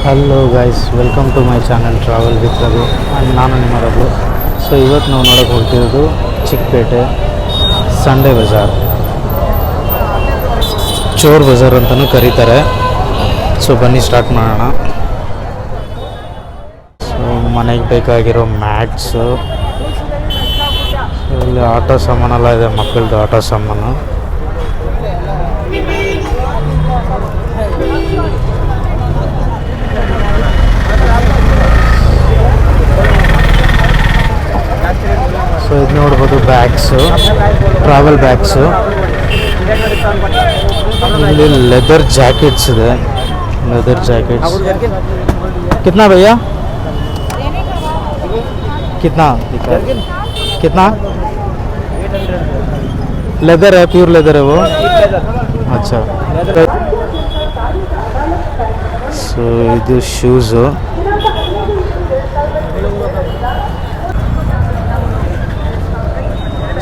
Hello guys, welcome to my channel travel with Raghu. ನಾನು ನಿಮ್ಮ Raghu. So ಇವತ್ತು ನಾವು ನೋಡೋಕೆ ಹೋಗ್ತಿರೋದು ಚಿಕ್ಕಪೇಟೆ ಸಂಡೇ ಬಜಾರ್, ಚೋರ್ ಬಜಾರ್ ಅಂತಲೂ ಕರೀತಾರೆ. ಸೊ ಬನ್ನಿ ಸ್ಟಾರ್ಟ್ ಮಾಡೋಣ. ಸೊ ಮನೆಗೆ ಬೇಕಾಗಿರೋ ಮ್ಯಾಟ್ಸು, ಇಲ್ಲಿ ಆಟ ಸಾಮಾನೆಲ್ಲ ಇದೆ, ಮಕ್ಕಳದ್ದು ಆಟ ಸಾಮಾನು. ಸೊ ಇದು ನೋಡ್ಬೋದು ಬ್ಯಾಗ್ಸು, ಟ್ರಾವೆಲ್ ಬ್ಯಾಗ್ಸು. ಇಲ್ಲಿ ಲೆದರ್ ಜಾಕೆಟ್ಸ್ ಇದೆ, ಲೆದರ್ ಜಾಕೆಟ್ಸ್. ಕಿತ್ನಾ ಭಯ್ಯ, ಕಿತ್ನಾ ಕಿತ್ನಾ? लेदर है, प्योर लेदर है वो. अच्छा. सो ಇದು ಶೂಸು.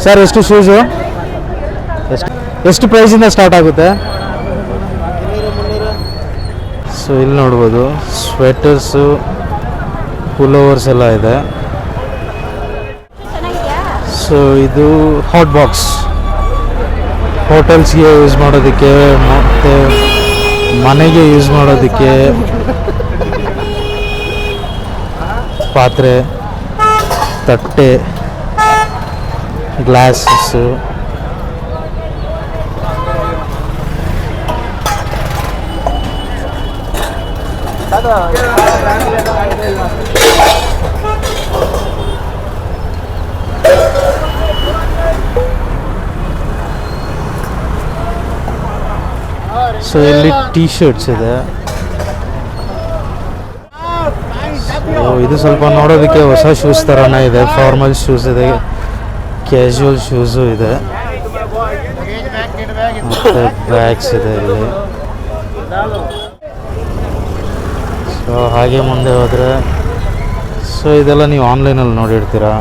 ಸರ್ ಎಷ್ಟು ಶೂಸು, ಎಷ್ಟು ಪ್ರೈಸಿಂದ ಸ್ಟಾರ್ಟ್ ಆಗುತ್ತೆ? ಸೊ ಇಲ್ಲಿ ನೋಡ್ಬೋದು ಸ್ವೆಟರ್ಸು, ಪುಲೋವರ್ಸ್ ಎಲ್ಲ ಇದೆ. ಸೊ ಇದು ಹಾಟ್ ಬಾಕ್ಸ್, ಹೋಟೆಲ್ಸ್ಗೆ ಯೂಸ್ ಮಾಡೋದಕ್ಕೆ ಮತ್ತು ಮನೆಗೆ ಯೂಸ್ ಮಾಡೋದಕ್ಕೆ. ಪಾತ್ರೆ, ತಟ್ಟೆ, ಗ್ಲಾಸಸ್ಸು. ಸೊ ಇಲ್ಲಿ ಟೀ ಶರ್ಟ್ಸ್ ಇದೆ. ಇದು ಸ್ವಲ್ಪ ನೋಡೋದಕ್ಕೆ ಹೊಸ ಶೂಸ್ ಥರನೇ ಇದೆ. ಫಾರ್ಮಲ್ ಶೂಸ್ ಇದೆ, ಕ್ಯಾಶುವಲ್ ಶೂಸು ಇದೆ, ಮತ್ತು ಬ್ಯಾಗ್ಸ್ ಇದೆ ಇಲ್ಲಿ. ಸೊ ಹಾಗೆ ಮುಂದೆ ಹೋದರೆ, ಸೊ ಇದೆಲ್ಲ ನೀವು ಆನ್ಲೈನಲ್ಲಿ ನೋಡಿರ್ತೀರಾ.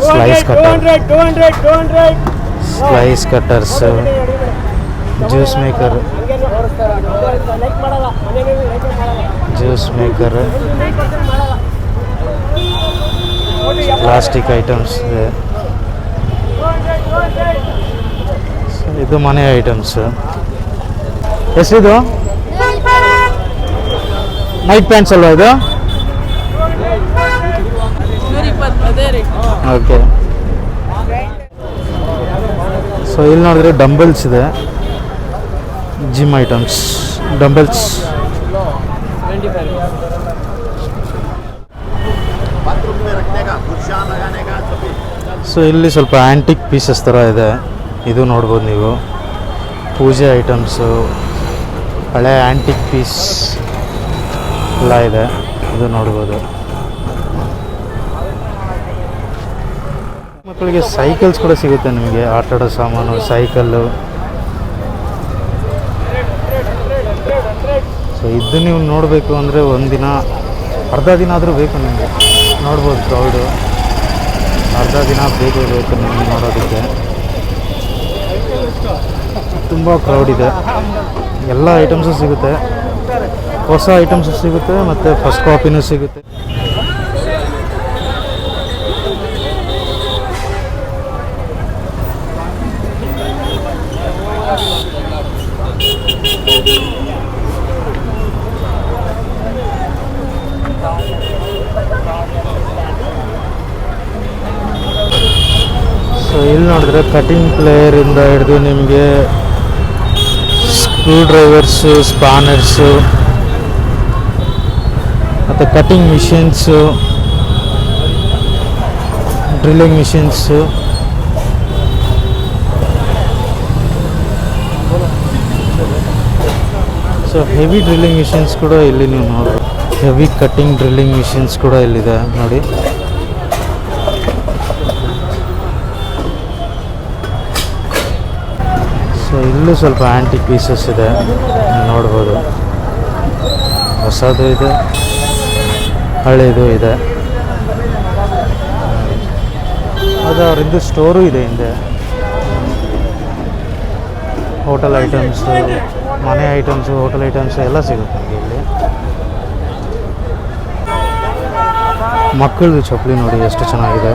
Slice cutters, juice maker, plastic items ಇದೆ. ಇದು ಮನೆ ಐಟಮ್ಸ್. ಎಷ್ಟಿದು? ನೈಟ್ ಪ್ಯಾಂಟ್ಸ್ ಅಲ್ವಾ ಇದು? ಓಕೆ. ಸೊ ಇಲ್ಲಿ ನೋಡಿದ್ರೆ ಡಂಬಲ್ಸ್ ಇದೆ, ಜಿಮ್ ಐಟಮ್ಸ್, ಡಂಬಲ್ಸ್. ಸೊ ಇಲ್ಲಿ ಸ್ವಲ್ಪ ಆ್ಯಂಟಿಕ್ ಪೀಸಸ್ ಥರ ಇದೆ, ಇದು ನೋಡ್ಬೋದು ನೀವು. ಪೂಜೆ ಐಟಮ್ಸು, ಹಳೆ ಆ್ಯಂಟಿಕ್ ಪೀಸ್ ಎಲ್ಲ ಇದೆ, ಇದು ನೋಡ್ಬೋದು. ಮಕ್ಕಳಿಗೆ ಸೈಕಲ್ಸ್ ಕೂಡ ಸಿಗುತ್ತೆ ನಿಮಗೆ, ಆಟ ಆಡೋ ಸಾಮಾನು, ಸೈಕಲ್ಲು. ಸೊ ಇದು ನೀವು ನೋಡಬೇಕು ಅಂದರೆ ಒಂದಿನ, ಅರ್ಧ ದಿನ ಆದರೂ ಬೇಕು ನಿಮಗೆ. ನೋಡ್ಬೋದು ಕ್ರೌಡು, ಅರ್ಧ ದಿನ ಬೇಕು ನಿಮಗೆ ನೋಡೋದಕ್ಕೆ. ತುಂಬ ಕ್ರೌಡ್ ಇದೆ. ಎಲ್ಲ ಐಟಮ್ಸು ಸಿಗುತ್ತೆ, ಹೊಸ ಐಟಮ್ಸು ಸಿಗುತ್ತೆ, ಮತ್ತು ಫಸ್ಟ್ ಕಾಪಿನೂ ಸಿಗುತ್ತೆ. ಸೊ ಇಲ್ಲಿ ನೋಡಿದ್ರೆ ಕಟಿಂಗ್ ಪ್ಲೇಯರಿಂದ ಹಿಡಿದು ನಿಮಗೆ ಸ್ಕ್ರೂ ಡ್ರೈವರ್ಸು, ಸ್ಪಾನರ್ಸು, ಮತ್ತು cutting machines, drilling machines. So heavy drilling machines ಕೂಡ ಇಲ್ಲಿ ನೀವು ನೋಡ್ಬೋದು. ಹೆವಿ ಕಟ್ಟಿಂಗ್ ಡ್ರಿಲ್ಲಿಂಗ್ ಮಿಷಿನ್ಸ್ ಕೂಡ ಇಲ್ಲಿದೆ ನೋಡಿ. ಸೊ ಇಲ್ಲೂ ಸ್ವಲ್ಪ ಆ್ಯಂಟಿಕ್ ಪೀಸಸ್ ಇದೆ, ನೋಡ್ಬೋದು. ಹೊಸದು ಇದೆ, ಹಳೆಯದು ಇದೆ. ಅದು ಅವರಿಂದ ಸ್ಟೋರು ಇದೆ ಹಿಂದೆ. ಹೋಟೆಲ್ ಐಟಮ್ಸು, ಮನೆ ಐಟಮ್ಸು, ಹೋಟೆಲ್ ಐಟಮ್ಸು ಎಲ್ಲ ಸಿಗುತ್ತೆ ನಿಮಗೆ ಇಲ್ಲಿ. ಮಕ್ಕಳದು ಚಪ್ಪಲಿ ನೋಡಿ ಎಷ್ಟು ಚೆನ್ನಾಗಿದೆ.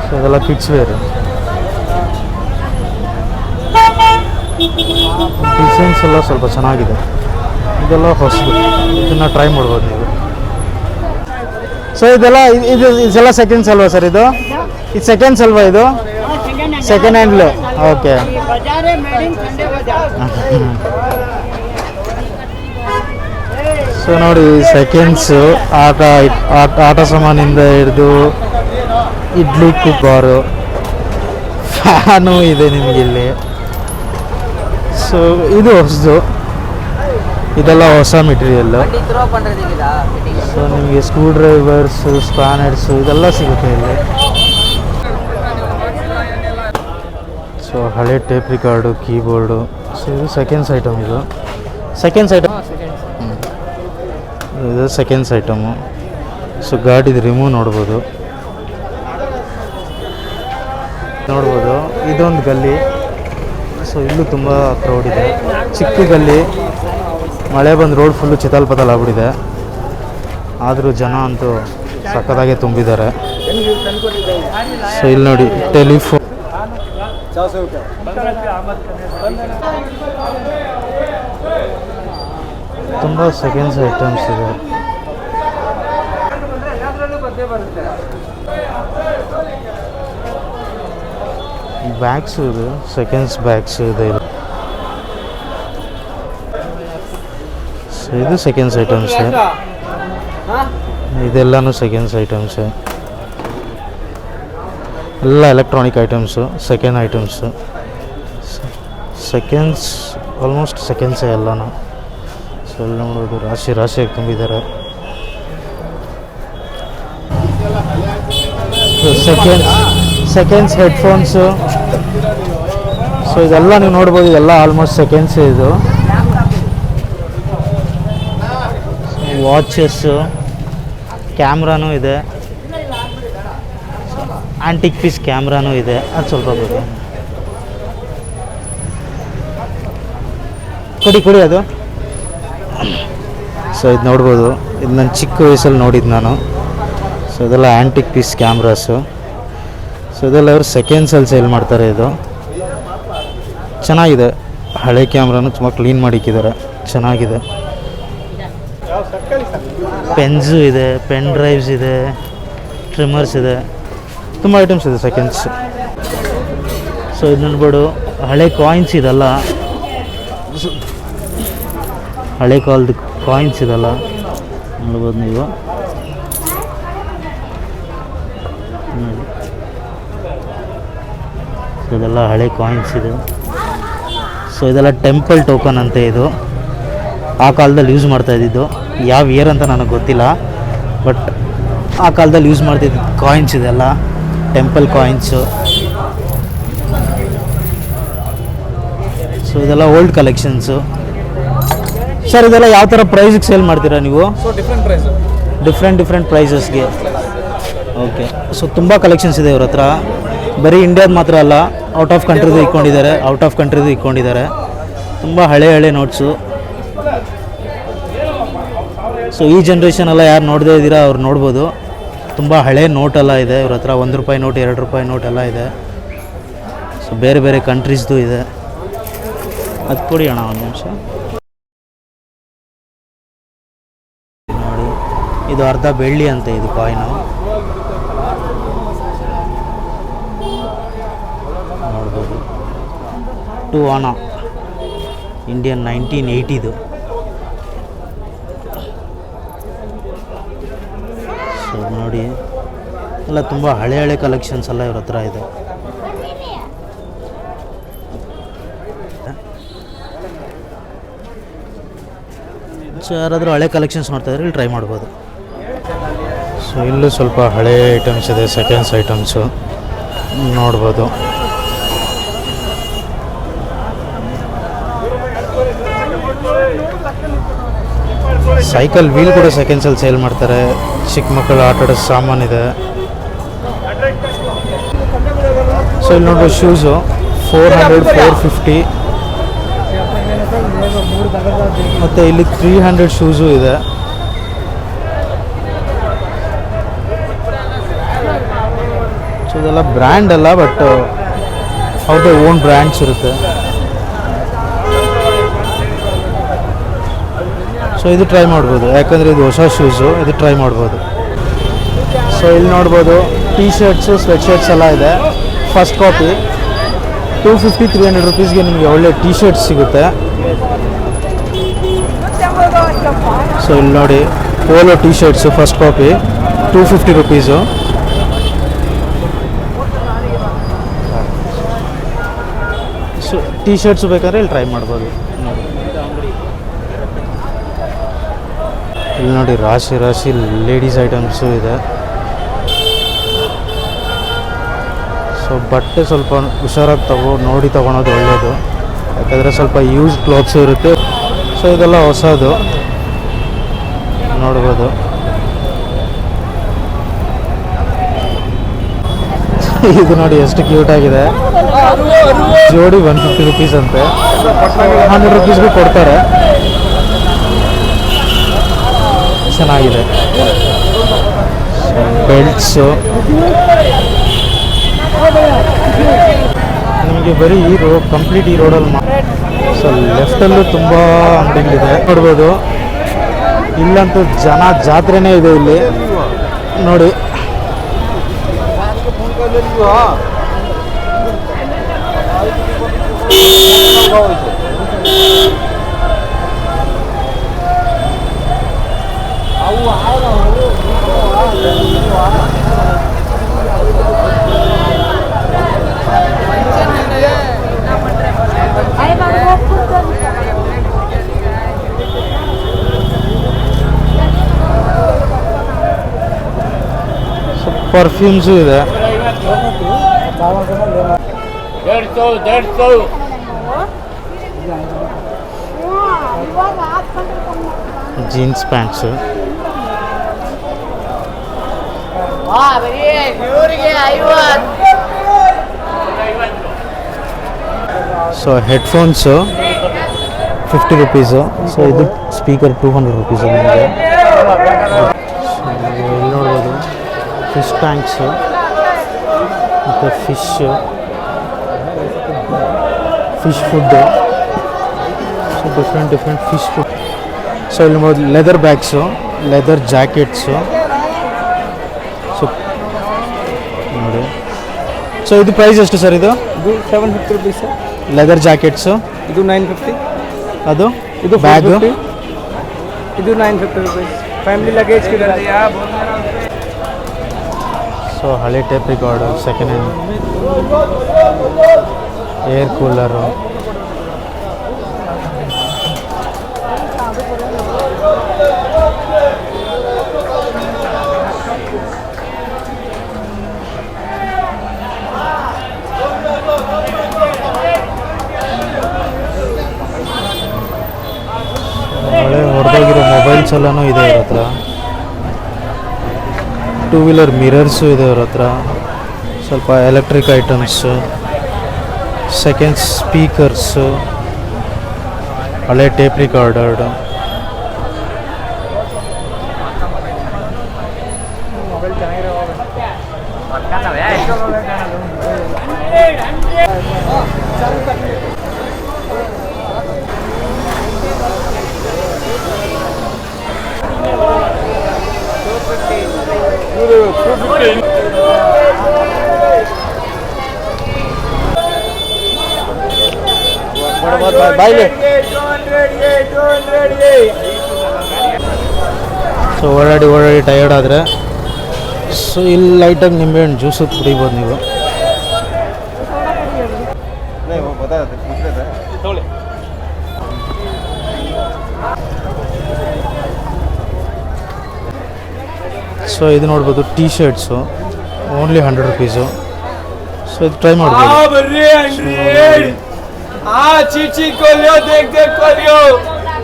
ಸೊ ಅದೆಲ್ಲ ಕಿಡ್ಸ್ ವೇರ್. ಡಿಸೈನ್ಸ್ ಎಲ್ಲ ಸ್ವಲ್ಪ ಚೆನ್ನಾಗಿದೆ. ಇದೆಲ್ಲ ಹೊಸದು, ಇದನ್ನು ಟ್ರೈ ಮಾಡ್ಬೋದು ನೀವು. ಸೊ ಇದೆಲ್ಲ ಸೆಕೆಂಡ್ಸ್ ಅಲ್ವಾ ಸರ್? ಇದು ಸೆಕೆಂಡ್ಸ್ ಅಲ್ವಾ? ಇದು ಸೆಕೆಂಡ್ ಹ್ಯಾಂಡ್ಲು. ಓಕೆ. ಸೊ ನೋಡಿ ಸೆಕೆಂಡ್ಸು ಆಟ ಸಾಮಾನಿಂದ ಹಿಡಿದು ಇಡ್ಲಿ ಕುಕ್ಕರು, ಫ್ಯಾನು ಇದೆ ನಿಮಗಿಲ್ಲಿ. ಸೊ ಇದು ಹೊಸದು, ಇದೆಲ್ಲ ಹೊಸ ಮೆಟೀರಿಯಲ್ಲು. ಸೊ ನಿಮಗೆ ಸ್ಕ್ರೂ ಡ್ರೈವರ್ಸು, ಸ್ಪ್ಯಾನರ್ಸು ಇದೆಲ್ಲ ಸಿಗುತ್ತೆ ಇಲ್ಲಿ. ಸೊ ಹಳೆ ಟೇಪ್ ರಿಕಾರ್ಡು, ಕೀಬೋರ್ಡು. ಸೊ ಇದು ಸೆಕೆಂಡ್ಸ್ ಐಟಮ್. ಇದು ಸೆಕೆಂಡ್ಸ್ ಐಟಮ್. ಇದು ಸೆಕೆಂಡ್ಸ್ ಐಟಮು. ಸೊ ಗಾಡಿದು ರಿಮೂವ್ ನೋಡ್ಬೋದು. ಇದೊಂದು ಗಲ್ಲಿ. ಸೊ ಇಲ್ಲೂ ತುಂಬ ಕ್ರೌಡ್ ಇದೆ. ಚಿಕ್ಕ ಗಲ್ಲಿ, ಮಳೆ ಬಂದು ರೋಡ್ ಫುಲ್ಲು ಚಿತಾಲ್ಪತಲ್ ಆಗ್ಬಿಟ್ಟಿದೆ. ಆದರೂ ಜನ ಅಂತೂ ಸಕ್ಕತ್ತಾಗೆ ತುಂಬಿದ್ದಾರೆ. ಸೊ ಇಲ್ಲಿ ನೋಡಿ ಟೆಲಿಫೋನ್. ತುಂಬ ಸೆಕೆಂಡ್ಸ್ ಐಟಮ್ಸ್ ಇದೆ. ಬ್ಯಾಗ್ಸು ಇದೆ, ಸೆಕೆಂಡ್ಸ್ ಬ್ಯಾಗ್ಸು ಇದೆ. ಸೊ ಇದು ಸೆಕೆಂಡ್ಸ್ ಐಟಮ್ಸೆ. ಇದೆಲ್ಲನೂ ಸೆಕೆಂಡ್ಸ್ ಐಟಮ್ಸೆ. ಎಲ್ಲ electronic items, second items. Seconds almost ಸೆಕೆಂಡ್ಸೇ ಎಲ್ಲನೂ. ಸೊ ಎಲ್ಲ ನೋಡೋದು ರಾಶಿಯಾಗಿ ತುಂಬಿದ್ದಾರೆ. Seconds headphones. ಸೊ ಇದೆಲ್ಲ ನೀವು ನೋಡ್ಬೋದು, ಇದೆಲ್ಲ ಆಲ್ಮೋಸ್ಟ್ ಸೆಕೆಂಡ್ಸೇ. ಇದು ವಾಚಸ್ಸು, ಕ್ಯಾಮ್ರಾನೂ ಇದೆ, ಆಂಟಿಕ್ ಪೀಸ್ ಕ್ಯಾಮ್ರಾನೂ ಇದೆ. ಅದು ಸ್ವಲ್ಪ ಬೇಕು, ಕೊಡಿ ಅದು. ಸೊ ಇದು ನೋಡ್ಬೋದು, ಇದು ನನ್ನ ಚಿಕ್ಕ ವಯಸ್ಸಲ್ಲಿ ನೋಡಿದ್ದು ನಾನು. ಸೊ ಇದೆಲ್ಲ ಆ್ಯಂಟಿಕ್ ಪೀಸ್ ಕ್ಯಾಮ್ರಾಸು. ಸೊ ಇದೆಲ್ಲ ಅವರು ಸೆಕೆಂಡ್ಸಲ್ಲಿ ಸೇಲ್ ಮಾಡ್ತಾರೆ. ಇದು ಚೆನ್ನಾಗಿದೆ. ಹಳೆ ಕ್ಯಾಮ್ರಾನು ತುಂಬ ಕ್ಲೀನ್ ಮಾಡಿಕ್ಕಿದ್ದಾರೆ, ಚೆನ್ನಾಗಿದೆ. ಪೆನ್ಸು ಇದೆ, ಪೆನ್ ಡ್ರೈವ್ಸ್ ಇದೆ, ಟ್ರಿಮ್ಮರ್ಸ್ ಇದೆ, ತುಂಬ ಐಟಮ್ಸ್ ಇದೆ ಸೆಕೆಂಡ್ಸ್. ಸೊ ಇದು ನೋಡ್ಬೋದು, ಹಳೆ ಕಾಯಿನ್ಸ್ ಇದೆಲ್ಲ, ಹಳೆ ಕಾಲದ ಕಾಯಿನ್ಸ್ ಇದೆಲ್ಲ ನೋಡ್ಬೋದು ನೀವು. ಸೊ ಇದೆಲ್ಲ ಹಳೆ ಕಾಯಿನ್ಸ್ ಇದೆ. ಸೊ ಇದೆಲ್ಲ ಟೆಂಪಲ್ ಟೋಕನ್ ಅಂತ. ಇದು ಆ ಕಾಲದಲ್ಲಿ ಯೂಸ್ ಮಾಡ್ತಾಯಿದ್ದು, ಯಾವ ಇಯರ್ ಅಂತ ನನಗೆ ಗೊತ್ತಿಲ್ಲ, ಬಟ್ ಆ ಕಾಲದಲ್ಲಿ ಯೂಸ್ ಮಾಡ್ತಿದ್ದು ಕಾಯಿನ್ಸ್ ಇದೆಲ್ಲ, ಟೆಂಪಲ್ ಕಾಯಿನ್ಸು. ಸೊ ಇದೆಲ್ಲ ಓಲ್ಡ್ ಕಲೆಕ್ಷನ್ಸು. ಸರ್ ಇದೆಲ್ಲ ಯಾವ ಥರ ಪ್ರೈಸಿಗೆ ಸೇಲ್ ಮಾಡ್ತೀರಾ ನೀವು? ಸೊ ಡಿಫ್ರೆಂಟ್ ಪ್ರೈಸಸ್ಗೆ. ಓಕೆ. ಸೊ ತುಂಬ ಕಲೆಕ್ಷನ್ಸ್ ಇದೆ ಇವ್ರ ಹತ್ರ. ಬರೀ ಇಂಡಿಯಾದ ಮಾತ್ರ ಅಲ್ಲ, ಔಟ್ ಆಫ್ ಕಂಟ್ರಿದು ಇಟ್ಕೊಂಡಿದ್ದಾರೆ. ತುಂಬ ಹಳೆ ನೋಟ್ಸು. ಸೊ ಈ ಜನ್ರೇಷನ್ ಎಲ್ಲ ಯಾರು ನೋಡದೇ ಇದ್ದೀರಾ ಅವ್ರು ನೋಡ್ಬೋದು. ತುಂಬ ಹಳೆ ನೋಟೆಲ್ಲ ಇದೆ ಇವ್ರ ಹತ್ರ. 1 ರೂಪಾಯಿ ನೋಟ್, 2 ರೂಪಾಯಿ ನೋಟ್ ಎಲ್ಲ ಇದೆ. ಸೊ ಬೇರೆ ಕಂಟ್ರೀಸ್ದು ಇದೆ. ಅದು ಕೊಡಿ ಅಣ್ಣ ಒಂದು ನಿಮಿಷ ನೋಡಿ. ಇದು ಅರ್ಧ ಬೆಳ್ಳಿ ಅಂತ ಇದು ಕಾಯಿನು ನೋಡ್ಬೋದು. 2 ಆನಾ ಇಂಡಿಯನ್ 1980. ಸೊ ನೋಡಿ ಎಲ್ಲ ತುಂಬ ಹಳೆ ಕಲೆಕ್ಷನ್ಸ್ ಎಲ್ಲ ಇವ್ರ ಹತ್ರ ಇದೆ. ಸೊ ಯಾರಾದರೂ ಹಳೆ ಕಲೆಕ್ಷನ್ಸ್ ನೋಡ್ತಾ ಇದ್ರೆ ಇಲ್ಲಿ ಟ್ರೈ ಮಾಡ್ಬೋದು. ಸೊ ಇಲ್ಲೂ ಸ್ವಲ್ಪ ಹಳೆ ಐಟಮ್ಸ್ ಇದೆ, ಸೆಕೆಂಡ್ಸ್ ಐಟಮ್ಸು ನೋಡ್ಬೋದು. ಸೈಕಲ್ ವೀಲ್ ಕೂಡ ಸೆಕೆಂಡ್ಸಲ್ಲಿ ಸೇಲ್ ಮಾಡ್ತಾರೆ. ಚಿಕ್ಕ ಮಕ್ಕಳು ಆಟಾಡೋ ಸಾಮಾನಿದೆ. ಸೊ ಇಲ್ಲಿ ನೋಡ್ಬೋದು ಶೂಸು 400, 450. ಮತ್ತು ಇಲ್ಲಿ 300 ಶೂಸು ಇದೆ. ಸೊ ಇದೆಲ್ಲ ಬ್ರ್ಯಾಂಡ್ ಅಲ್ಲ, ಬಟ್ ಅವ್ರದ್ದೇ ಓನ್ ಬ್ರ್ಯಾಂಡ್ಸ್ ಇರುತ್ತೆ. ಸೊ ಇದು ಟ್ರೈ ಮಾಡ್ಬೋದು, ಯಾಕಂದರೆ ಇದು ಹೊಸ ಶೂಸು, ಇದು ಟ್ರೈ ಮಾಡ್ಬೋದು. ಸೊ ಇಲ್ಲಿ ನೋಡ್ಬೋದು ಟೀ ಶರ್ಟ್ಸು, ಸ್ವೆಟ್ ಶರ್ಟ್ಸ್ ಎಲ್ಲ ಇದೆ. ಫಸ್ಟ್ ಕಾಪಿ 250-300 ರುಪೀಸ್ಗೆ ನಿಮಗೆ ಒಳ್ಳೆ ಟೀ ಶರ್ಟ್ಸ್ ಸಿಗುತ್ತೆ. ಸೊ ಇಲ್ಲಿ ನೋಡಿ polo T shirts first copy 250 rupees. So T shirts ಬೇಕಾದ್ರೆ ಇಲ್ಲಿ ಟ್ರೈ ಮಾಡ್ಬೋದು. ಇಲ್ಲಿ ನೋಡಿ ರಾಶಿ ರಾಶಿ ಲೇಡೀಸ್ ಐಟಮ್ಸು ಇದೆ. ಸೊ ಬಟ್ಟೆ ಸ್ವಲ್ಪ ಹುಷಾರಾಗಿ ನೋಡಿ ತೊಗೊಳೋದು ಒಳ್ಳೆಯದು, ಯಾಕಂದರೆ ಸ್ವಲ್ಪ ಯೂಸ್ ಕ್ಲಾತ್ಸು ಇರುತ್ತೆ. ಸೊ ಇದೆಲ್ಲ ಹೊಸದು ನೋಡ್ಬೋದು. ಇದು ನೋಡಿ ಎಷ್ಟು ಕ್ಯೂಟ್ ಆಗಿದೆ. ಜೋಡಿ 150 ರುಪೀಸ್ ಅಂತೆ, 100 ರುಪೀಸ್ಗೂ ಕೊಡ್ತಾರೆ. ಚೆನ್ನಾಗಿದೆ. ಬೆಲ್ಟ್ಸು ನಿಮಗೆ ಬರೀ ಈ ರೋಡ್, ಕಂಪ್ಲೀಟ್ ಈ ರೋಡಲ್ಲಿ ಸೊ ಲೆಫ್ಟಲ್ಲೂ ತುಂಬ ಅಂಗಡಿಗಳಿದೆ ನೋಡ್ಬೋದು. ಇಲ್ಲಂತೂ ಜನ ಜಾತ್ರೆನೇ ಇದೆ ಇಲ್ಲಿ ನೋಡಿ. ಪರ್ಫ್ಯೂಮ್ಸು ಇದೆ. Jeans pants. So headphones 50 rupees. So ಇದು ಸ್ಪೀಕರ್ 200 ರುಪೀಸು ನಿಮಗೆ. ಇಲ್ಲಿ ನೋಡ್ಬೋದು ಫಿಶ್ ಟ್ಯಾಂಕ್ಸು ಮತ್ತು fish, fish food. So different fish food. So ಇಲ್ಲಿ ನೋಡಿ leather bags, leather jackets. So ನೋಡಿ. ಸೊ ಇದು ಪ್ರೈಸ್ ಎಷ್ಟು ಸರ್? ಇದು 750 ರುಪೀಸ್ ಸರ್. ಲೆದರ್ ಜಾಕೆಟ್ಸು ಇದು 950. ಅದು ಇದು ಬ್ಯಾಗು ಇದು 950 ರುಪೀಸ್. ಫ್ಯಾಮಿಲಿ ಲಗೇಜ್ ಕಿಡರ್. ಸೊ ಹಳೆ tape record, second hand air cooler. ಹಳೆ ಹೊಡೆದೋಗಿರೋ ಮೊಬೈಲ್ಸ್ ಎಲ್ಲನೂ ಇದೆ ಇವ್ರ ಹತ್ರ. 2 ವೀಲರ್ ಮಿರರ್ಸು ಇದೆ ಇವ್ರ ಹತ್ರ. ಸ್ವಲ್ಪ ಎಲೆಕ್ಟ್ರಿಕ್ ಐಟಮ್ಸು, ಸೆಕೆಂಡ್ ಸ್ಪೀಕರ್ಸು, ಹಳೆ ಟೇಪ್ ರಿಕಾರ್ಡರ್. ಸೊ ಓಡಾಡಿ ಟಯರ್ಡ್ ಆದರೆ ಸೊ ಇಲ್ಲಿ ಲೈಟಾಗಿ ನಿಂಬೆಹಣ್ಣು ಜ್ಯೂಸು ಕುಡಿಬೋದು ನೀವು. ಸೊ ಇದು ನೋಡ್ಬೋದು tea shirts only 100 rupees. So ಇದು ಟ್ರೈ ಮಾಡ್ಬೋದು. चीची को लियो, देख को लियो,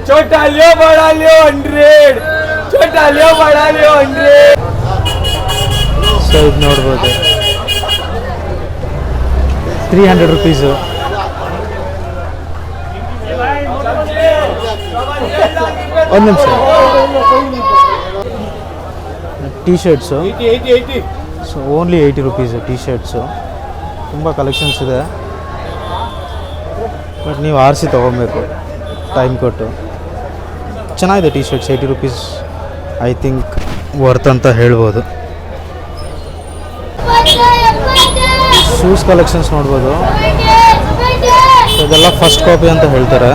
छोटा लियो बड़ा लियो 100, छोटा लियो बड़ा लियो 100. ಸೊ ಇದು ನೋಡ್ಬೋದು 300 ರುಪೀಸು. ಒಂದು ನಿಮಿಷ. Tea shirts so only 80 rupees tea shirts. ತುಂಬ ಕಲೆಕ್ಷನ್ಸ್ ಇದೆ, ಬಟ್ ನೀವು ಆರಿಸಿ ತೊಗೊಬೇಕು ಟೈಮ್ ಕೊಟ್ಟು. ಚೆನ್ನಾಗಿದೆ T shirts, 80 rupees I think worth ಅಂತ ಹೇಳ್ಬೋದು. ಶೂಸ್ ಕಲೆಕ್ಷನ್ಸ್ ನೋಡ್ಬೋದು. ಸೊ ಇದೆಲ್ಲ ಫಸ್ಟ್ ಕಾಪಿ ಅಂತ ಹೇಳ್ತಾರೆ.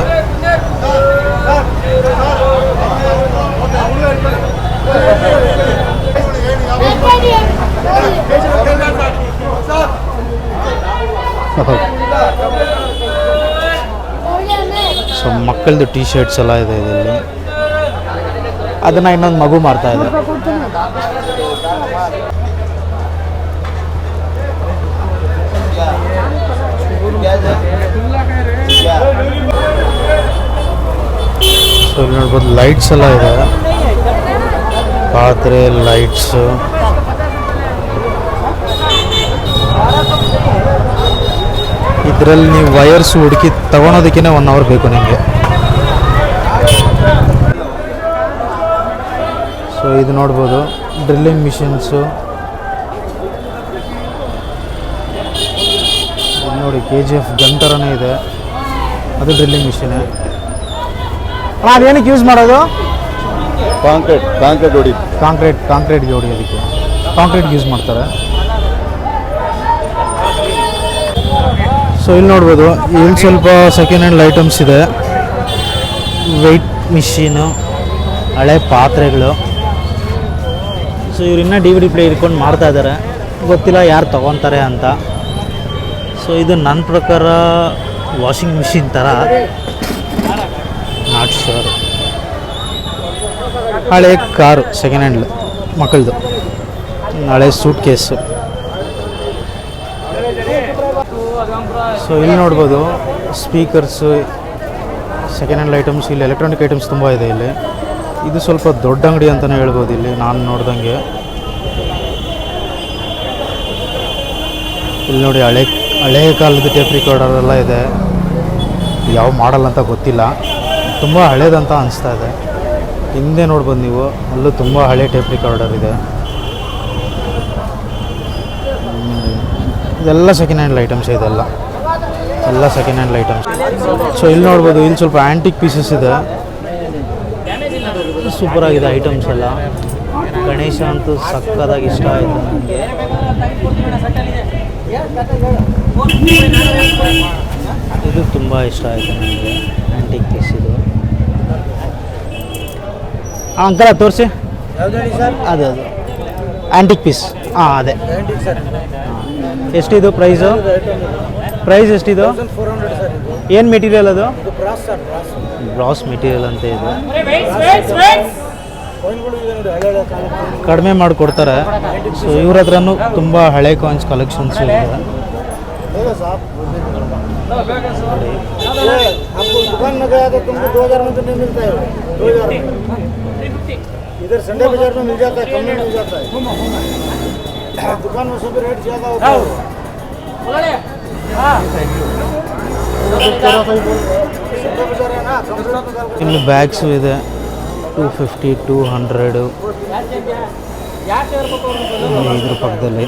ಸೊ ಮಕ್ಕಳದು ಟೀ ಶರ್ಟ್ಸ್ ಎಲ್ಲ ಇದೆ ಇದರಲ್ಲಿ. ಅದನ್ನು ಇನ್ನೊಂದು ಮಗು ಮಾರ್ತಾ ಇದೆ. ಸೊ ಇಲ್ಲಿ ನೋಡ್ಬೋದು ಲೈಟ್ಸ್ ಎಲ್ಲ ಇದೆ, ಪಾತ್ರೆ ಲೈಟ್ಸು. ಇದರಲ್ಲಿ ನೀವು ವಯರ್ಸ್ ಹುಡುಕಿ ತಗೊಳೋದಕ್ಕೇ 1 ಅವರ್ ಬೇಕು ನಿಮಗೆ. ಸೊ ಇದು ನೋಡ್ಬೋದು ಡ್ರಿಲ್ಲಿಂಗ್ ಮಿಷಿನ್ಸು. ನೋಡಿ KGF ಗನ್ ಥರನೇ ಇದೆ, ಅದು ಡ್ರಿಲ್ಲಿಂಗ್ ಮಿಷಿನೇ. ಅದೇನಕ್ಕೆ ಯೂಸ್ ಮಾಡೋದು? ಕಾಂಕ್ರೀಟ್ಗೆ ಹೊಡಿಯೋದಕ್ಕೆ, ಕಾಂಕ್ರೀಟ್ಗೆ ಯೂಸ್ ಮಾಡ್ತಾರೆ. ಸೊ ಇಲ್ಲಿ ನೋಡ್ಬೋದು ಇಲ್ಲಿ ಸ್ವಲ್ಪ ಸೆಕೆಂಡ್ ಹ್ಯಾಂಡ್ ಐಟಮ್ಸ್ ಇದೆ. ವೆಯ್ಟ್ ಮಿಷಿನು, ಹಳೆ ಪಾತ್ರೆಗಳು. ಸೊ ಇವ್ರು ಇನ್ನೂ DVD ಪ್ಲೇ ಇಟ್ಕೊಂಡು ಮಾಡ್ತಾ ಇದ್ದಾರೆ, ಗೊತ್ತಿಲ್ಲ ಯಾರು ತೊಗೊತಾರೆ ಅಂತ. ಸೊ ಇದು ನನ್ನ ಪ್ರಕಾರ ವಾಷಿಂಗ್ ಮಿಷಿನ್ ಥರ, ನಾಟ್ ಶೋರ್. ಹಳೆ ಕಾರು ಸೆಕೆಂಡ್ ಹ್ಯಾಂಡ್ ಮಕ್ಕಳದು, ಹಳೆ ಸೂಟ್ ಕೇಸು. ಸೊ ಇಲ್ಲಿ ನೋಡ್ಬೋದು ಸ್ಪೀಕರ್ಸು, ಸೆಕೆಂಡ್ ಹ್ಯಾಂಡ್ ಐಟಮ್ಸ್. ಇಲ್ಲಿ ಎಲೆಕ್ಟ್ರಾನಿಕ್ ಐಟಮ್ಸ್ ತುಂಬ ಇದೆ ಇಲ್ಲಿ. ಇದು ಸ್ವಲ್ಪ ದೊಡ್ಡ ಅಂಗಡಿ ಅಂತಲೇ ಹೇಳ್ಬೋದು ಇಲ್ಲಿ ನಾನು ನೋಡ್ದಂಗೆ. ಇಲ್ಲಿ ನೋಡಿ ಹಳೆ ಕಾಲದ ಟೇಪ್ ರಿಕಾರ್ಡರ್ ಎಲ್ಲ ಇದೆ. ಯಾವ ಮಾಡಲ್ ಅಂತ ಗೊತ್ತಿಲ್ಲ, ತುಂಬ ಹಳೇದಂತ ಅನಿಸ್ತಾ ಇದೆ. ಹಿಂದೆ ನೋಡ್ಬೋದು ನೀವು, ಅಲ್ಲೂ ತುಂಬ ಹಳೆ ಟೇಪ್ ರಿಕಾರ್ಡರ್ ಇದೆ. ಇದೆಲ್ಲ ಸೆಕೆಂಡ್ ಹ್ಯಾಂಡ್ ಐಟಮ್ಸ್, ಇದೆಲ್ಲ ಸೆಕೆಂಡ್ ಹ್ಯಾಂಡ್ ಐಟಮ್ಸ್. ಸೊ ಇಲ್ಲಿ ನೋಡ್ಬೋದು ಇಲ್ಲಿ ಸ್ವಲ್ಪ ಆ್ಯಂಟಿಕ್ ಪೀಸಸ್ ಇದೆ, ಸೂಪರಾಗಿದೆ ಐಟಮ್ಸ್ ಎಲ್ಲ. ಗಣೇಶ ಅಂತೂ ಸಕ್ಕತ್ತಾಗಿ ಇಷ್ಟ ಆಯಿತು ನನಗೆ. ಇದು ತುಂಬ ಇಷ್ಟ ಆಯಿತು ನನಗೆ, ಆ್ಯಂಟಿಕ್ ಪೀಸ್ ಇದು. ಅಂಕಲ ತೋರಿಸಿ, ಅದು ಆ್ಯಂಟಿಕ್ ಪೀಸ್. ಅದೇ ಎಷ್ಟಿದು ಪ್ರೈಸು? ಪ್ರೈಸ್ ಎಷ್ಟಿದು? ಏನು ಮೆಟೀರಿಯಲ್ ಅದು? ಬ್ರಾಸ್ ಮೆಟೀರಿಯಲ್ ಅಂತ ಇದು. ಕಡಿಮೆ ಮಾಡಿಕೊಡ್ತಾರೆ. ಸೊ ಇವ್ರ ಹತ್ರನೂ ತುಂಬ ಹಳೆ ಕಾಯಿನ್ಸ್ ಕಲೆಕ್ಷನ್ಸ್ ಇದೆ. इधर संडे बाजार में मिल जाता है, कम में मिल जाता है, दुकान में सब रेट ज़्यादा होता है। ಇಲ್ಲಿ ಬ್ಯಾಗ್ಸು ಇದೆ, 250, 200. ಇದ್ರ ಪಕ್ಕದಲ್ಲಿ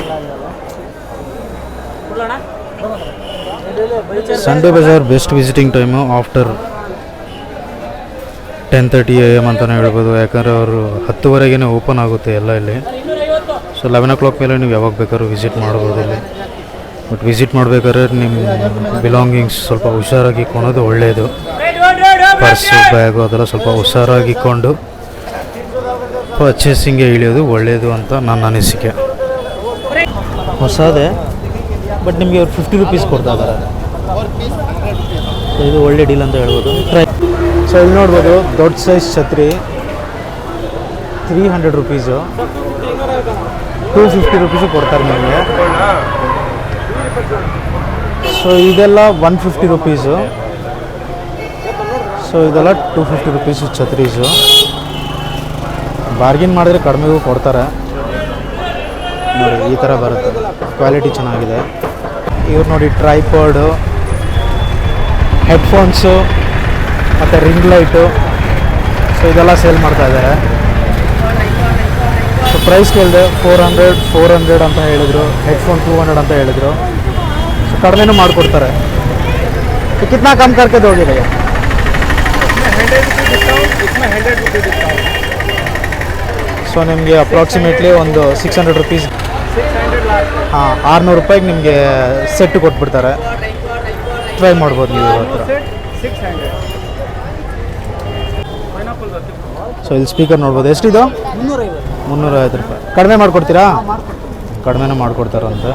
Sunday Bazaar best visiting time after 10:30 AM ಅಂತಲೇ ಹೇಳ್ಬೋದು. ಯಾಕಂದರೆ ಅವರು 10ವರೆಗೇ ಓಪನ್ ಆಗುತ್ತೆ ಎಲ್ಲ ಇಲ್ಲಿ. ಸೊ 11 o'clock ಮೇಲೆ ನೀವು ಯಾವಾಗ ಬೇಕಾದ್ರೂ ವಿಸಿಟ್ ಮಾಡ್ಬೋದು ಇಲ್ಲಿ. ಬಟ್ ವಿಸಿಟ್ ಮಾಡಬೇಕಾದ್ರೆ ನಿಮ್ಮ ಬಿಲಾಂಗಿಂಗ್ಸ್ ಸ್ವಲ್ಪ ಹುಷಾರಾಗಿ ಇಟ್ಕೊಳೋದು ಒಳ್ಳೆಯದು. ಪರ್ಸು ಬ್ಯಾಗು ಅದೆಲ್ಲ ಸ್ವಲ್ಪ ಹುಷಾರಾಗಿ ಇಟ್ಕೊಂಡು ಪರ್ಚೇಸಿಂಗ್ಗೆ ಇಳಿಯೋದು ಒಳ್ಳೆಯದು ಅಂತ ನನ್ನ ಅನಿಸಿಕೆ. ಹೊಸದೇ, ಬಟ್ ನಿಮಗೆ ಅವ್ರು 50 ರೂಪೀಸ್ ಕೊಡ್ತಾ ಇದ್ದಾರೆ. ಸೊ ಇದು ಒಳ್ಳೆ ಡೀಲ್ ಅಂತ ಹೇಳ್ಬೋದು. ಸೊ ಇಲ್ಲಿ ನೋಡ್ಬೋದು ದೊಡ್ಡ ಸೈಜ್ ಛತ್ರಿ 300 ರೂಪೀಸು, 250 ರೂಪೀಸು ಕೊಡ್ತಾರೆ ನಿಮಗೆ. ಸೊ ಇದೆಲ್ಲ 150 ರೂಪೀಸು. ಸೊ ಇದೆಲ್ಲ 250 ರೂಪೀಸು ಛತ್ರೀಸು. ಬಾರ್ಗಿನ್ ಮಾಡಿದ್ರೆ ಕಡಿಮೆಗೂ ಕೊಡ್ತಾರೆ ನೋಡಿ. ಈ ಥರ ಬರುತ್ತೆ, ಕ್ವಾಲಿಟಿ ಚೆನ್ನಾಗಿದೆ. ಇವ್ರು ನೋಡಿ ಟ್ರೈಪಾಡು, ಹೆಡ್ಫೋನ್ಸು ಮತ್ತು ರಿಂಗ್ ಲೈಟು ಸೊ ಇದೆಲ್ಲ ಸೇಲ್ ಮಾಡ್ತಾ ಇದ್ದಾರೆ. ಸೊ ಪ್ರೈಸ್ ಕೇಳಿದೆ 400 ಅಂತ ಹೇಳಿದರು. ಹೆಡ್ಫೋನ್ 200 ಅಂತ ಹೇಳಿದರು. ಸೊ ಕಡಿಮೆನೂ ಮಾಡಿಕೊಡ್ತಾರೆ. ಕಿತ್ನಾ ಕಮ್ ಕರ್ಕೆ ದೋಗಿ ಭಯ್ಯ? ಸೊ ನಿಮಗೆ ಅಪ್ರಾಕ್ಸಿಮೇಟ್ಲಿ ಒಂದು 600 ರುಪೀಸ್, ಹಾಂ 600 ರೂಪಾಯಿಗೆ ನಿಮಗೆ ಸೆಟ್ ಕೊಟ್ಬಿಡ್ತಾರೆ. ಟ್ರೈ ಮಾಡ್ಬೋದು ನೀವು ಇವ್ರ ಹತ್ರ. ಸೊ ಇಲ್ಲಿ ಸ್ಪೀಕರ್ ನೋಡ್ಬೋದು. ಎಷ್ಟಿದು? 350 ರೂಪಾಯಿ. ಕಡಿಮೆ ಮಾಡಿಕೊಡ್ತೀರಾ? ಕಡಿಮೆನೇ ಮಾಡಿಕೊಡ್ತಾರಂತೆ.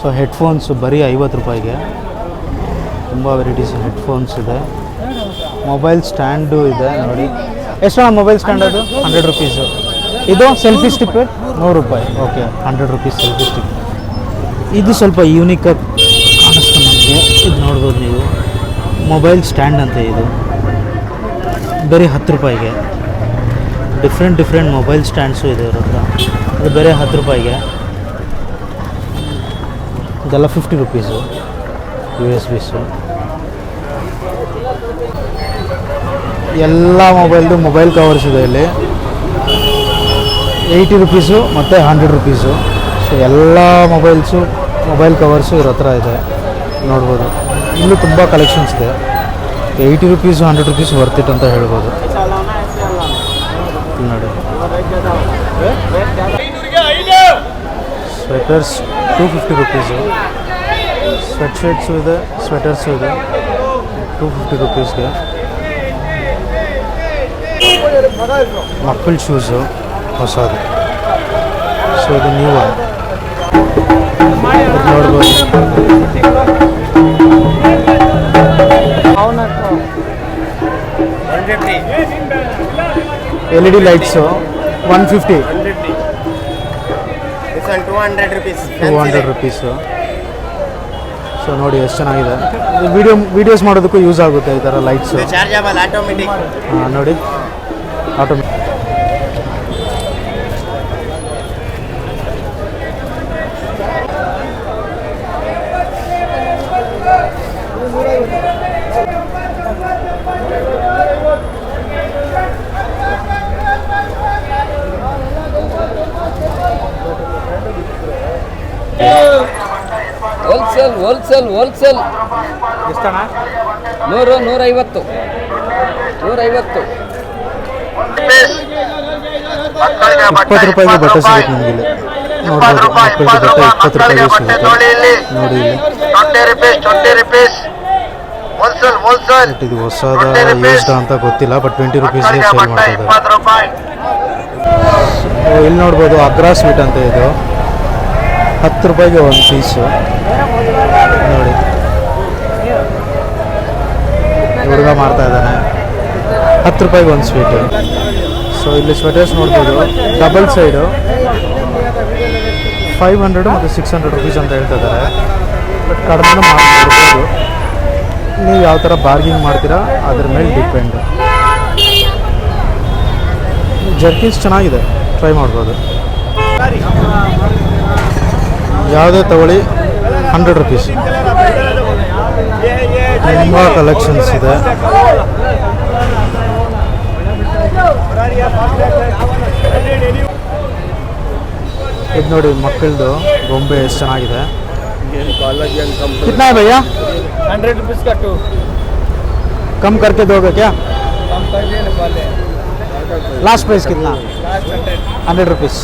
ಸೊ ಹೆಡ್ಫೋನ್ಸ್ ಬರೀ 50 ರೂಪಾಯಿಗೆ ತುಂಬ ವೆರೈಟೀಸ್ ಹೆಡ್ಫೋನ್ಸ್ ಇದೆ. ಮೊಬೈಲ್ ಸ್ಟ್ಯಾಂಡು ಇದೆ ನೋಡಿ. ಎಷ್ಟು ಮೊಬೈಲ್ ಸ್ಟ್ಯಾಂಡ್ ಅದು? 100 ರುಪೀಸು. ಇದು ಸೆಲ್ಫಿ ಸ್ಟಿಕ್ 100 ರೂಪಾಯಿ. Okay, 100 rupees selfie stick. ಇದು ಸ್ವಲ್ಪ ಯೂನಿಕಾಗಿ ಕಾಣಿಸ್ತು ನಮಗೆ. ಇದು ನೋಡ್ಬೋದು ನೀವು, ಮೊಬೈಲ್ ಸ್ಟ್ಯಾಂಡ್ ಅಂತ. ಇದು ಬರೀ 10 ರೂಪಾಯಿಗೆ. ಡಿಫ್ರೆಂಟ್ ಮೊಬೈಲ್ ಸ್ಟ್ಯಾಂಡ್ಸು ಇದೆ ಇವ್ರ ಹತ್ರ. ಅದು ಬೇರೆ 10 ರೂಪಾಯಿಗೆ. ಇದೆಲ್ಲ 50 ರುಪೀಸು USBಸು. ಎಲ್ಲ ಮೊಬೈಲ್ ಕವರ್ಸ್ ಇದೆ ಇಲ್ಲಿ. 80 ರುಪೀಸು ಮತ್ತು 100 ರುಪೀಸು. ಸೊ ಎಲ್ಲ ಮೊಬೈಲ್ ಕವರ್ಸು ಇವ್ರ ಹತ್ರ ಇದೆ ನೋಡ್ಬೋದು. ಇಲ್ಲೂ ತುಂಬ ಕಲೆಕ್ಷನ್ಸ್ ಇದೆ. 80 ರುಪೀಸು 100 ರುಪೀಸ್ ವರ್ತ್ ಇಟ್ ಅಂತ ಹೇಳ್ಬೋದು. ನೋಡಿ, ಸ್ವೆಟರ್ಸ್ 250 ರುಪೀಸು. ಸ್ವೆಟ್ ಶರ್ಟ್ಸು ಇದೆ, ಸ್ವೆಟರ್ಸು ಇದೆ 250 ರುಪೀಸ್ಗೆ. ಮಕ್ಕಳ ಶೂಸು ಹೊಸದು. ಸೊ ಇದು ನೀವು ನೋಡ್ಬೋದು. LED lights 150. 200 ರುಪೀಸು. ಸೊ ನೋಡಿ ಎಷ್ಟು ಚೆನ್ನಾಗಿದೆ. ವೀಡಿಯೋಸ್ ಮಾಡೋದಕ್ಕೂ ಯೂಸ್ ಆಗುತ್ತೆ ಈ ಥರ ಲೈಟ್ಸು. ಹಾಂ ನೋಡಿ, ಆಟೋಮೆಟಿಕ್. ಹೋಲ್ಸೇಲ್ ಎಷ್ಟಣ್ಣ? 100, 150. 20 ರೂಪಾಯಿಗೆ ಬಟ್ಟೆ ಸಿಗುತ್ತೆ ನಮಗೆ ಇಲ್ಲಿ ನೋಡ್ಬೋದು. ಮಕ್ಕಳಿಗೆ ಬಟ್ಟೆ 20 ರೂಪಾಯಿಗೆ ಸಿಗುತ್ತೆ ನೋಡಿ ಇಲ್ಲಿ. ಬಟ್ ಇದು ಹೊಸದ ಯೂಸ್ಡ್ ಅಂತ ಗೊತ್ತಿಲ್ಲ, ಬಟ್ 20 ರುಪೀಸ್ಗೆ ಸೇಲ್ ಮಾಡ್ತಾ ಇದ್ದಾರೆ. ಇಲ್ಲಿ ನೋಡ್ಬೋದು ಅಗ್ರಾ ಸ್ವೀಟ್ ಅಂತ. ಇದು 10 ರೂಪಾಯಿಗೆ ಒಂದು ಪೀಸು ನೋಡಿ. ಹುಡುಗ ಮಾಡ್ತಾ ಇದ್ದಾನೆ. 10 ರೂಪಾಯಿಗೆ ಒಂದು ಸ್ವೀಟು. ಸೊ ಇಲ್ಲಿ ಸ್ವೆಟರ್ಸ್ ನೋಡ್ಬೋದು. ಡಬಲ್ ಸೈಡು 500 ಮತ್ತು 600 ರುಪೀಸ್ ಅಂತ ಹೇಳ್ತಾ ಇದ್ದಾರೆ. ಬಟ್ ಕಡಿಮೆ ಮಾಡ್ಬೋದು. ನೀವು ಯಾವ ಥರ ಬಾರ್ಗಿಂಗ್ ಮಾಡ್ತೀರಾ ಅದ್ರ ಮೇಲೆ ಡಿಪೆಂಡ್. ಜರ್ಕಿನ್ಸ್ ಚೆನ್ನಾಗಿದೆ, ಟ್ರೈ ಮಾಡ್ಬೋದು. ಯಾವುದೇ ತಗೊಳ್ಳಿ 100 ರುಪೀಸ್. ತುಂಬ ಕಲೆಕ್ಷನ್ಸ್ ಇದೆ. ಇದು ನೋಡಿ ಮಕ್ಕಳದು ಗೊಂಬೆ ಎಷ್ಟು ಚೆನ್ನಾಗಿದೆ. ಕಿತ್ನಾ है भैया? 100 रुपीज़ का 2. कम करके दोगे क्या? कम कर दिए ना पहले. लास्ट प्राइस कितना? Last 100 rupees.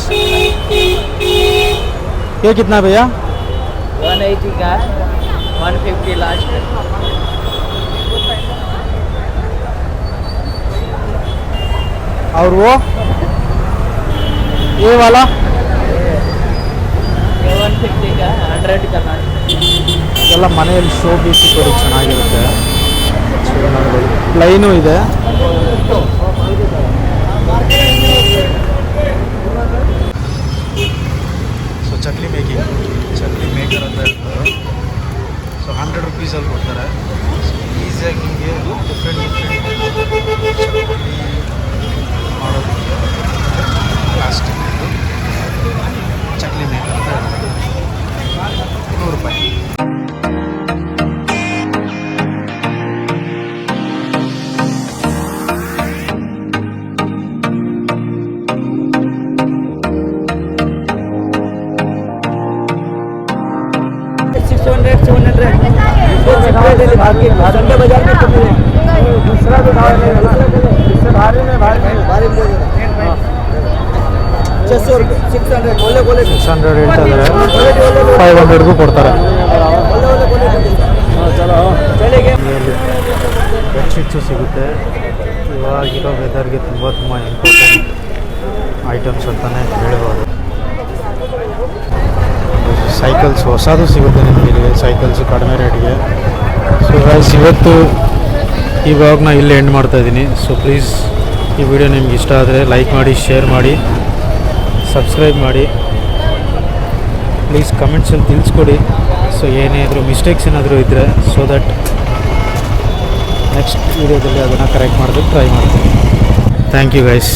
ये कितना भैया? 180 का 150 लास्ट. और वो ये वाला 150 का 100 का लास्ट. ಇದೆಲ್ಲ ಮನೆಯಲ್ಲಿ ಶೋ ಪೀಸ್ ಕೊಡಿ, ಚೆನ್ನಾಗಿರುತ್ತೆ. ಪ್ಲೈನು ಇದೆ. ಸೊ ಚಕ್ಲಿ ಮೇಕರ್ ಅಂತ ಹೇಳ್ತಾರೆ. ಸೊ 100 ರುಪೀಸಲ್ಲಿ ಕೊಡ್ತಾರೆ. ಈಸಿಯಾಗಿ ನಿಮಗೆ ಡಿಫ್ರೆಂಟ್ ಮಾಡೋದಕ್ಕೆ ಪ್ಲಾಸ್ಟಿಕ್ ಚಕ್ಲಿ ಮೇಕರ್ ಅಂತ ಹೇಳ್ತಾರೆ. 100 ರೂಪಾಯಿ. संडे बाजार में कमी है दूसरा भी भाव नहीं इससे भारी में भारी भारी में 600 रुपये 600 बोले बोले 600 ಹೇಳ್ತಾ ಇದ್ದಾರೆ 500ಗೂ ಕೊಡ್ತಾರೆ. ಬೆಡ್ಶೀಟ್ಸು ಸಿಗುತ್ತೆ. ಇವಾಗಿರೋ ವೆದರ್ಗೆ ತುಂಬ ಇಂಪಾರ್ಟೆಂಟ್ ಐಟಮ್ಸ್ ಅಂತಲೇ ಹೇಳ್ಬೋದು. ಸೈಕಲ್ಸ್ ಹೊಸದು ಸಿಗುತ್ತೆ ನಿಮಗೆ ಇಲ್ಲಿ, ಸೈಕಲ್ಸು ಕಡಿಮೆ ರೇಟ್ಗೆ. ಸೊ ಗೈಸ್, ಇವತ್ತು ಈ ವ್ಲಾಗ್ನ ಇಲ್ಲಿ ಎಂಡ್ ಮಾಡ್ತಾಯಿದ್ದೀನಿ. ಸೊ ಪ್ಲೀಸ್ ಈ ವಿಡಿಯೋ ನಿಮ್ಗೆ ಇಷ್ಟ ಆದರೆ ಲೈಕ್ ಮಾಡಿ, ಶೇರ್ ಮಾಡಿ, ಸಬ್ಸ್ಕ್ರೈಬ್ ಮಾಡಿ. ಪ್ಲೀಸ್ ಕಮೆಂಟ್ಸಲ್ಲಿ ತಿಳಿಸ್ಕೊಡಿ. ಸೊ ಏನಾದರೂ ಮಿಸ್ಟೇಕ್ಸ್ ಏನಾದರೂ ಇದ್ದರೆ ಸೊ ದಟ್ ನೆಕ್ಸ್ಟ್ ವೀಡಿಯೋದಲ್ಲಿ ಅದನ್ನು ಕರೆಕ್ಟ್ ಮಾಡೋದಕ್ಕೆ ಟ್ರೈ ಮಾಡ್ತೀನಿ. Thank you guys.